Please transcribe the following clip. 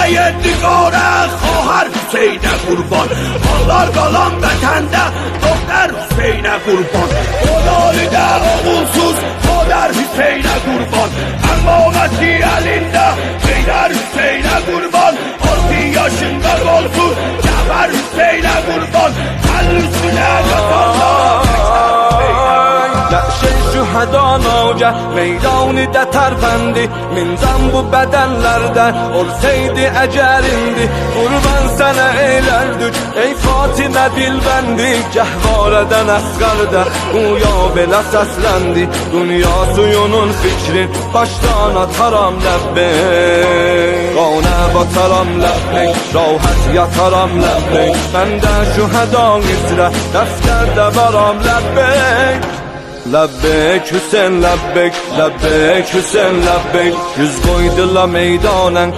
yedikاره خواهر حسین قربان ağlar qalan vətəndə Doktor Hüseynə qurban Odalıda oğulsuz Kader Hüseynə qurban Əmmaməti əlində Heydər Hüseynə qurban 6 yaşında olsun Cəfər Hüseynə qurban Əl üstünə qatanlar Nəşr şühəda nagah meydanı-da tərpəndi Mincan bu bədənlərdə olsaydı əcəlindi Qurban sənə eylərdik ey Fatimə dilbəndi Gəhvarədən əsqərdə uya belə səsləndi Dünya suyunun fikrin başdan ataram ləbbeyk Qanə bataram ləbbeyk, rahat yataram ləbbeyk Məndə şühəda üzrə dəftərdə varam ləbbeyk Lebbek Hüseyin lebbek, lebbek Hüseyin lebbek Yüz koydular meydanen